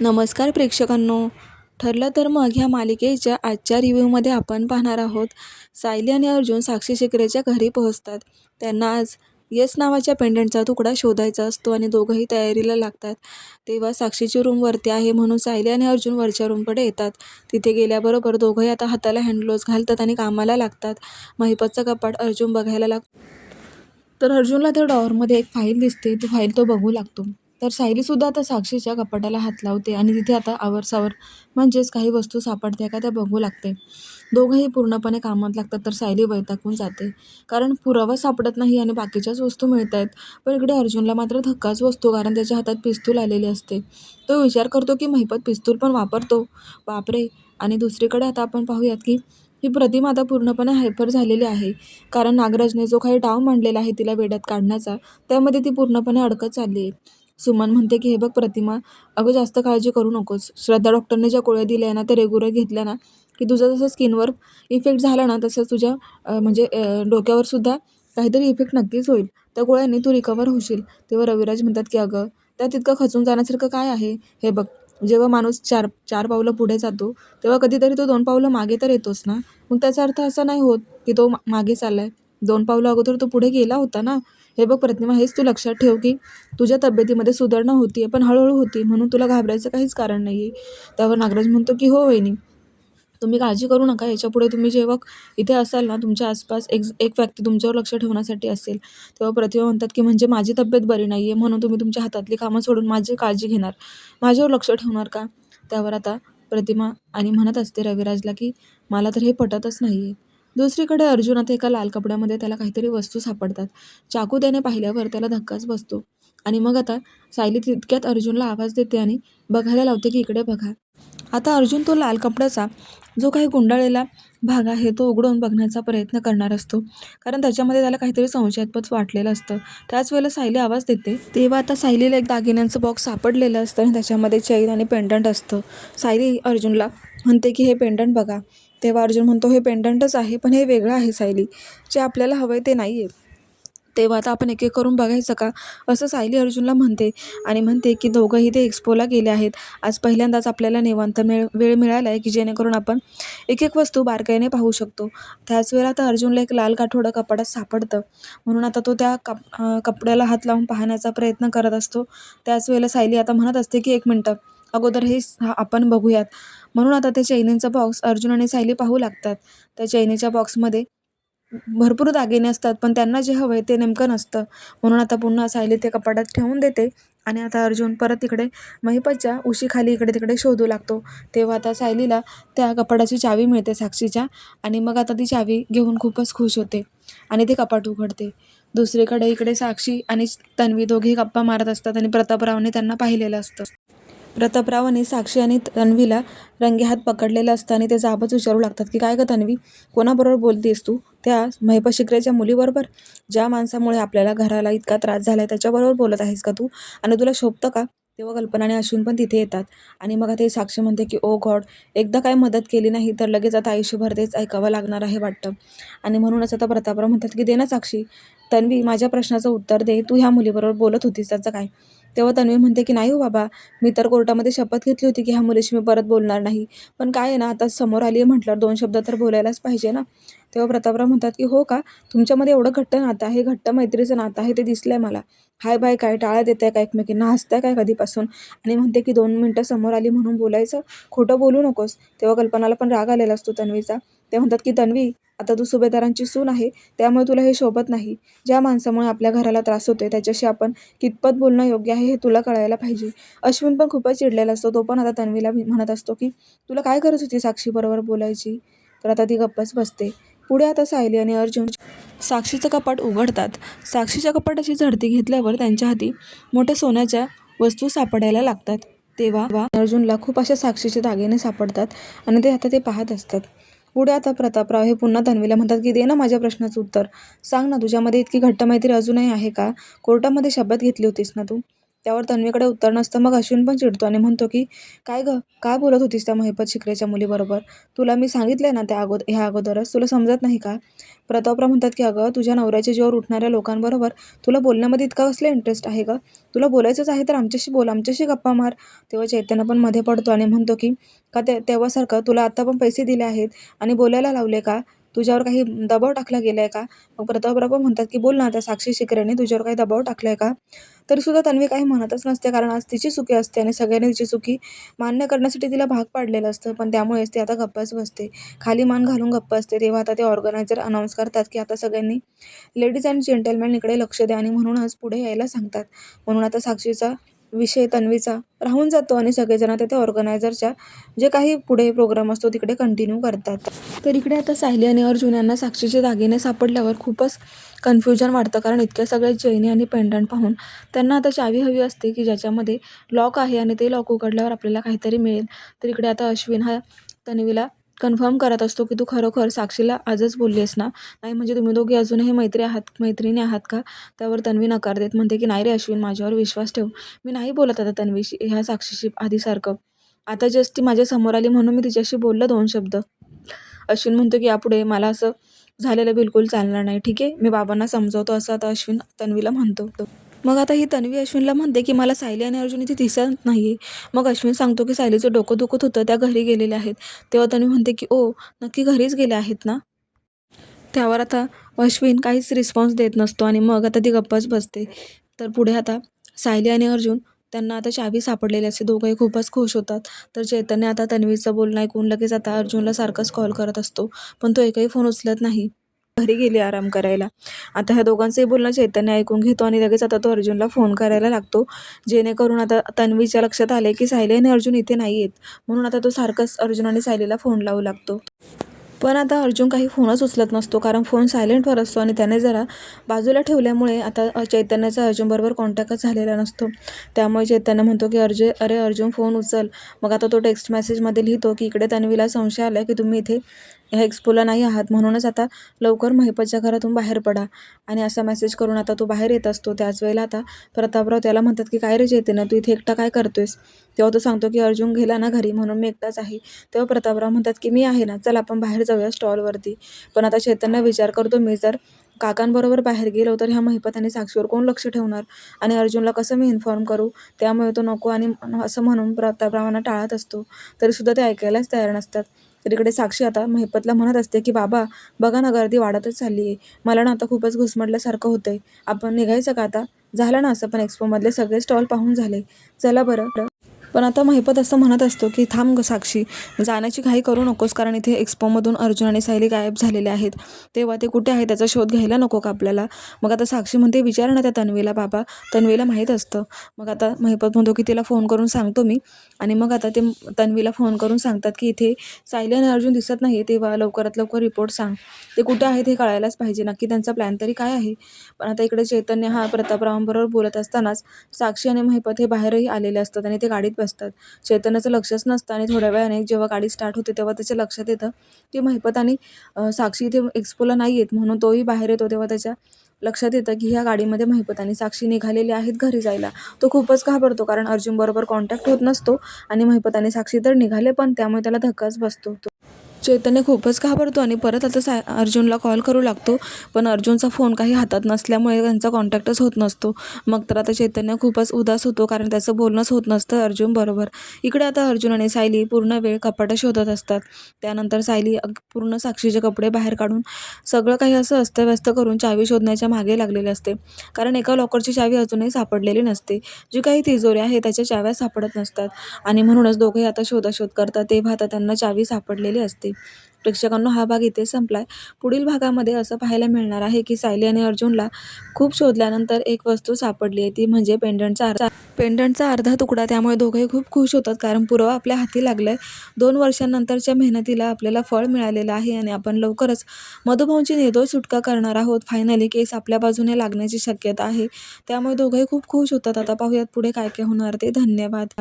नमस्कार प्रेक्षकांनो. ठरलं तर मग ह्या मालिकेच्या आजच्या रिव्ह्यूमध्ये आपण पाहणार आहोत. सायली आणि अर्जुन साक्षी शिकरेच्या घरी पोहोचतात. त्यांना आज येस नावाच्या पेंडंटचा तुकडा शोधायचा असतो आणि दोघंही तयारीला लागतात. तेव्हा साक्षीची रूम वरती आहे म्हणून सायली आणि अर्जुन वरच्या रूमकडे येतात. तिथे गेल्याबरोबर दोघंही आता हाताला हँडग्लोव्ज घालतात आणि कामाला लागतात. महिपतचं कपाट अर्जुन बघायला लागतो. तर अर्जुनला त्या ड्रॉवरमध्ये एक फाईल दिसते. ती फाईल तो बघू लागतो. तर सायलीसुद्धा आता साक्षीच्या कपाटाला हात लावते आणि तिथे आता आवर्सावर म्हणजेच काही वस्तू सापडते का त्या बघू लागते. दोघंही पूर्णपणे कामात लागतात. तर सायली वैतागून जाते कारण पुरावा सापडत नाही आणि बाकीच्याच वस्तू मिळत आहेत. पण इकडे अर्जुनला मात्र धक्काच बसतो कारण त्याच्या हातात पिस्तूल आलेली असते. तो विचार करतो की महिपत पिस्तूल पण वापरतो, बापरे. आणि दुसरीकडे आता आपण पाहूयात की ही प्रतिमा आता पूर्णपणे हायपर झालेली आहे कारण नागराजने जो काही डाव मांडलेला आहे तिला वेड्यात काढण्याचा, त्यामध्ये ती पूर्णपणे अडकत चालली आहे. सुमन म्हणते की हे बघ प्रतिमा, अगं जास्त काळजी करू नकोस. श्रद्धा डॉक्टरने ज्या गोळ्या दिल्या ना त्या रेग्युलर घेतल्या ना की तुझं जसं स्किनवर इफेक्ट झाला ना तसंच तुझ्या डोक्यावर सुद्धा काहीतरी इफेक्ट नक्कीच होईल. त्या गोळ्यांनी तू रिकवर होशील. तेव्हा रविराज म्हणतात की अगं त्यात इतकं खचून जाण्यासारखं काय आहे. हे बघ, जेव्हा माणूस चार चार पावलं पुढे जातो तेव्हा कधीतरी तो 2 पावलं मागे तर येतोच ना. मग त्याचा अर्थ असा नाही होत की तो मागे चाललाय. 2 पावलं अगोदर तो पुढे गेला होता ना. हे बघ प्रतिमा, हेच तू लक्षात ठेव की तुझ्या तब्येतीमध्ये सुधारणा होती पण हळूहळू होती, म्हणून तुला घाबरायचं काहीच कारण नाही आहे. त्यावर नागराज म्हणतो की हो वहिनी, तुम्ही काळजी करू नका. याच्यापुढे तुम्ही जेव्हा इथे असाल ना तुमच्या आसपास एक एक व्यक्ती तुमच्यावर लक्ष ठेवण्यासाठी असेल. तेव्हा प्रतिमा म्हणतात की म्हणजे माझी तब्येत बरी नाही आहे म्हणून तुम्ही तुमच्या हातातली कामं सोडून माझी काळजी घेणार, माझ्यावर लक्ष ठेवणार का. त्यावर आता प्रतिमा आणि म्हणत असते रविराजला की मला तर हे पटतच नाही आहे. दुसरीकडे अर्जुन आता एका लाल कपड्यामध्ये त्याला काहीतरी वस्तू सापडतात. चाकू त्याने पाहिल्यावर त्याला धक्काच बसतो आणि मग आता सायली तितक्यात अर्जुनला आवाज देते आणि बघायला लावते की इकडे बघा. आता अर्जुन तो लाल कपड्याचा जो काही गुंडाळलेला भाग आहे तो उघडून बघण्याचा प्रयत्न करणार असतो कारण त्याच्यामध्ये त्याला काहीतरी संशयास्पद वाटलेलं असतं. त्याच वेळेला सायली आवाज देते. तेव्हा आता सायलीला एक दागिन्यांचं बॉक्स सापडलेलं असतं आणि त्याच्यामध्ये चैन आणि पेंडंट असतं. सायली अर्जुनला म्हणते की हे पेंडंट बघा. तेव्हा अर्जुन म्हणतो हे पेंडंटच आहे पण हे वेगळं आहे सायली, जे आपल्याला हवंय ते नाही आहे. तेव्हा आता आपण एक एक करून बघायचं का, असं सायली अर्जुनला म्हणते आणि म्हणते की दोघंही ते एक्सपोला गेले आहेत. आज पहिल्यांदाच आपल्याला निवांत वेळ मिळाला आहे की जेणेकरून आपण एक एक वस्तू बारकाईने पाहू शकतो. त्याच वेळेला आता अर्जुनला एक लाल काठोडं कपाटात सापडतं म्हणून आता तो त्या कपड्याला हात लावून पाहण्याचा प्रयत्न करत असतो. त्याच वेळेला सायली आता म्हणत असते की 1 मिनटं अगोदर आपण बघूयात. म्हणून आता ते चैनीचा बॉक्स अर्जुन आणि सायली पाहू लागतात. त्या चैनीच्या बॉक्समध्ये भरपूर दागिने असतात पण त्यांना जे हवंय ते नेमकं नसतं. म्हणून आता पुन्हा सायली ते कपाटात ठेवून देते आणि आता अर्जुन परत तिकडे महिपतच्या उशीखाली इकडे तिकडे शोधू लागतो. तेव्हा आता सायलीला त्या कपाटाची चावी मिळते साक्षीच्या आणि मग आता ती चावी घेऊन खूपच खुश होते आणि ते कपाट उघडते. दुसरीकडे इकडे साक्षी आणि तन्वी दोघेही गप्पा मारत असतात आणि प्रतापरावने त्यांना पाहिलेलं असतं. प्रतापरावांनी साक्षी आणि तन्वीला रंगेहात पकडलेलं असतं आणि ते जाबच विचारू लागतात की काय गं तन्वी, कोणाबरोबर बोलतेस तू. त्या महिपत शिकरेच्या मुलीबरोबर, ज्या माणसामुळे आपल्याला घराला इतका त्रास झालाय त्याच्याबरोबर बोलत आहेस का तू, आणि तुला शोभतं का. तेव्हा कल्पना आणि अश्विन पण तिथे येतात आणि मग आता साक्षी म्हणते की ओ गॉड, एकदा काय मदत केली नाही तर लगेच आता आयुष्यभर तेच ऐकावं लागणार आहे वाटतं. आणि म्हणूनच आता प्रतापराव म्हणतात की दे ना साक्षी. तन्वी, माझ्या प्रश्नाचं उत्तर दे, तू ह्या मुलीबरोबर बोलत होतीस त्याचं काय. तेव्हा तन्वी म्हणते की नाही हो बाबा, मी तर कोर्टामध्ये शपथ घेतली होती की ह्या मुलीशी मी परत बोलणार नाही. पण काय आहे ना, आता समोर आली आहे म्हटल्यावर 2 शब्द तर बोलायलाच पाहिजे ना. तेव्हा प्रतापराव म्हणतात की हो का, तुमच्यामध्ये एवढं घट्ट नातं आहे, घट्ट मैत्रीचं नातं आहे, ते दिसलंय मला. हाय बाय काय टाळ्या देताय का एकमेकींना, हसताय काय कधीपासून. आणि म्हणते की 2 मिनिटं समोर आली म्हणून बोलायचं, खोटं बोलू नकोस. तेव्हा कल्पनाला पण राग आलेला असतो तन्वीचा. ते म्हणतात की तन्वी, आता तू सुभेदारांची सून आहे त्यामुळे तुला हे शोभत नाही. ज्या माणसामुळे आपल्या घराला त्रास होतोय त्याच्याशी आपण कितपत बोलणं योग्य आहे हे तुला कळायला पाहिजे. अश्विन पण खूपच चिडलेला असतो. तो पण आता तन्वीला म्हणत असतो की तुला काय गरज होती साक्षी बरोबर बोलायची. तर आता ती गप्पच बसते. पुढे आता सायली आणि अर्जुन साक्षीचं कपाट उघडतात. साक्षीच्या कपाटाची झडती घेतल्यावर त्यांच्या हाती मोठ्या सोन्याच्या वस्तू सापडायला लागतात. तेव्हा अर्जुनला खूप अशा साक्षीचे दागिने सापडतात आणि ते आता ते पाहत असतात. पुढे आता प्रतापराव हे पुन्हा तन्वीला म्हणतात की दे ना माझ्या प्रश्नाचं उत्तर, सांग ना तुझ्यामध्ये इतकी घट्ट मैत्री अजूनही आहे का, कोर्टामध्ये शपथ घेतली होतीस ना तू. त्यावर तन्वीकडे उत्तर नसतं. मग अश्विन पण चिडतो आणि म्हणतो की काय गं, का बोलत होतीस त्या महिपत शिकरेच्या मुलीबरोबर? तुला मी सांगितलंय ना ह्या अगोदरच, तुला समजत नाही का? प्रतापराव म्हणतात की अगं, तुझ्या नवऱ्याच्या जीवावर उठणाऱ्या लोकांबरोबर तुला बोलण्यामध्ये इतका कसला इंटरेस्ट आहे का? तुला बोलायचंच आहे तर आमच्याशी बोल, आमच्याशी गप्पा मार. तेव्हा चैतन्य पण मध्ये पडतो आणि म्हणतो की का तेव्हासारखं तुला आता पण पैसे दिले आहेत आणि बोलायला लावले का? तुझ्यावर काही दबाव टाकला गेलाय का? मग प्रतापराव पण म्हणतात की बोल ना, त्या साक्षी शिकरेने तुझ्यावर काही दबाव टाकलाय का? तरीसुद्धा तन्वी काही म्हणतच नसते, कारण आज तिची चुकी असते आणि सगळ्यांनी तिची चुकी मान्य करण्यासाठी तिला भाग पाडलेलं असतं. पण त्यामुळेच ती आता गप्पच बसते. खाली मान घालून गप्प असते. तेव्हा आता ते ऑर्गनायझर अनाऊन्स करतात की आता सगळ्यांनी लेडीज अँड जेंटलमॅन इकडे लक्ष द्या आणि म्हणूनच पुढे यायला सांगतात. म्हणून आता साक्षीचा विषय तन्वीचा राहून जातो आणि सगळेजण आता त्या ऑर्गनायझरच्या जे काही पुढे प्रोग्राम असतो तिकडे कंटिन्यू करतात. तर इकडे आता सायली आणि अर्जुन यांना साक्षीचे दागिने सापडल्यावर खूपच कन्फ्युजन वाटतं, कारण इतक्या सगळ्या चैनी आणि पेंडंट पाहून त्यांना आता चावी हवी असते की ज्याच्यामध्ये लॉक आहे आणि ते लॉक उघडल्यावर आपल्याला काहीतरी मिळेल. तर इकडे आता अश्विन हा तन्वीला कन्फर्म करत असतो की तू खरोखर साक्षीला आजच बोललीस ना? नाही म्हणजे तुम्ही दोघी अजूनही मैत्रिणी आहात का? त्यावर तन्वी नकार देत म्हणते की नाही रे अश्विन, माझ्यावर विश्वास ठेव. मी नाही बोलत आता तन्वीशी, ह्या साक्षीशी आधीसारखं. आता जस्ट ती माझ्या समोर आली म्हणून मी तिच्याशी बोललं 2 शब्द. अश्विन म्हणतो की यापुढे मला असं झालेलं बिलकुल चालणार नाही. ठीक आहे, मी बाबांना समजावतो, असं आता अश्विन तन्वीला म्हणतो. मग आता ही तन्वी अश्विनला म्हणते की मला सायली आणि अर्जुन इथे दिसत नाहीये. मग अश्विन सांगतो की सायलीचं डोकं दुखत होतं, त्या घरी गेलेल्या आहेत. तेव्हा तन्वी म्हणते की ओ, नक्की घरीच गेल्या आहेत ना? त्यावर आता अश्विन काहीच रिस्पॉन्स देत नसतो आणि मग आता ती गप्पच बसते. तर पुढे आता सायली आणि अर्जुन त्यांना आता चावी सापडलेली असते. दोघंही खूपच खुश होतात. तर चैतन्य आता तन्वीचं बोलणं ऐकून लगेच आता अर्जुनला सारखाच कॉल करत असतो, पण तो एकही फोन उचलत नाही. घरी गेली आराम करायला. आता ह्या दोघांचंही बोलणं चैतन्य ऐकून घेतो आणि लगेच आता तो अर्जुनला फोन करायला लागतो, जेणेकरून आता तन्वीच्या लक्षात आले की सायली आणि अर्जुन इथे नाही आहेत. म्हणून आता तो सारखंच अर्जुन आणि सायलीला फोन लावू लागतो. पण आता अर्जुन काही फोनच उचलत नसतो, कारण फोन सायलेंटवर असतो आणि त्याने जरा बाजूला ठेवल्यामुळे आता चैतन्याचा अर्जुनबरोबर कॉन्टॅक्टच झालेला नसतो. त्यामुळे चैतन्य म्हणतो की अरे अर्जुन, फोन उचल. मग आता तो टेक्स्ट मेसेजमध्ये लिहितो की इकडे तन्वीला संशय आला की तुम्ही इथे ह्या एक्स्पोला नाही आहात, म्हणूनच आता लवकर महिपतच्या घरातून बाहेर पडा. आणि असा मेसेज करून आता तो बाहेर येत असतो. त्याच वेळेला आता प्रतापराव त्याला म्हणतात की काय रे चैतन्य, तू इथे एकटा काय करतोयस? तेव्हा तो सांगतो की अर्जुन गेला ना घरी, म्हणून मी एकटाच आहे. तेव्हा प्रतापराव म्हणतात की मी आहे ना, चल आपण बाहेर जाऊया स्टॉलवरती. पण आता चैतन्य विचार करतो, मी जर काकांबरोबर बाहेर गेलो तर ह्या महिपत आणि साक्षीवर कोण लक्ष ठेवणार आणि अर्जुनला कसं मी इन्फॉर्म करू? त्यामुळे तो नको आणि असं म्हणून प्रतापरावांना टाळत असतो. तरीसुद्धा ते ऐकायलाच तयार नसतात. तर इकडे साक्षी आता महिपतला म्हणत असते की बाबा बघा ना, गर्दी वाढतच चालली आहे. मला ना आता खूपच घुसमटल्यासारखं होतंय. आपण निघायचं का आता? झालं ना असं पण एक्स्पोमधले सगळे स्टॉल पाहून झाले. चला बरं. पण आता महिपत असं म्हणत असतो की थांब गं साक्षी, जाण्याची घाई करू नकोस, कारण इथे एक्स्पोमधून अर्जुन आणि सायली गायब झालेले आहेत. तेव्हा ते कुठे आहे त्याचा शोध घ्यायला नको का आपल्याला? मग आता साक्षी म्हणते विचार ना त्या तन्वीला बाबा, तन्वीला माहीत असतं. मग आता महिपत म्हणतो की तिला फोन करून सांगतो मी. आणि मग आता ते तन्वीला फोन करून सांगतात की इथे सायली आणि अर्जुन दिसत नाही, तेव्हा लवकरात लवकर रिपोर्ट सांग. ते कुठे आहेत हे कळायलाच पाहिजे, नक्की त्यांचा प्लॅन तरी काय आहे? पण आता इकडे चैतन्य हा प्रतापरावांबरोबर बोलत असतानाच साक्षी आणि महिपत हे बाहेरही आलेले असतात आणि ते गाडीत बसतात. चैतन्याचं लक्षच नसतं आणि थोड्या वेळाने जेव्हा गाडी स्टार्ट होते तेव्हा त्याच्या लक्षात येतं की महिपत आणि साक्षी इथे एक्स्पोला नाही आहेत. म्हणून तोही बाहेर येतो. तेव्हा त्याच्या लक्षात येतं की ह्या गाडीमध्ये महिपत आणि साक्षी निघालेली आहेत घरी जायला. तो खूपच घाबरतो, कारण अर्जुनबरोबर कॉन्टॅक्ट होत नसतो आणि महिपत आणि साक्षी तर निघाले, पण त्यामुळे त्याला धक्काच बसतो. चैतन्य खूपच घाबरतो आणि परत आता अर्जुनला कॉल करू लागतो, पण अर्जुनचा फोन काही हातात नसल्यामुळे त्यांचा कॉन्टॅक्टच होत नसतो. मग तर आता चैतन्य खूपच उदास होतो, कारण त्याचं बोलणंच होत नसतं अर्जुन बरोबर. इकडे आता अर्जुन आणि सायली पूर्ण वेळ कपाटं शोधत असतात. त्यानंतर सायली पूर्ण साक्षीचे कपडे बाहेर काढून सगळं काही असं अस्तव्यस्त करून चावी शोधण्याच्या मागे लागलेले असते, कारण एका लॉकरची चावी अजूनही सापडलेली नसते. जी काही तिजोरी आहे त्याच्या चाव्या सापडत नसतात आणि म्हणूनच दोघेही आता शोधाशोध करतात. तेव्हा आता त्यांना चावी सापडलेली असते. प्रेक्षकांनो, हा भाग इथे संपलाय. पुढील भागामध्ये असं पाहायला मिळणार आहे की सायली आणि अर्जुनला खूप शोधल्यानंतर एक वस्तू सापडली आहे, ती म्हणजे पेंडंटचा अर्धा तुकडा. त्यामुळे दोघेही खूप खुश होतात, कारण पुरावा आपल्या हाती लागलाय. 2 वर्षांनंतरच्या मेहनतीला आपल्याला फळ मिळालेलं आहे आणि आपण लवकरच मधुभाऊंची निर्दोष सुटका करणार आहोत. फायनली केस आपल्या बाजूने लागण्याची शक्यता आहे. त्यामुळे दोघेही खूप खुश होतात. आता पाहूयात पुढे काय काय होणार ते. धन्यवाद.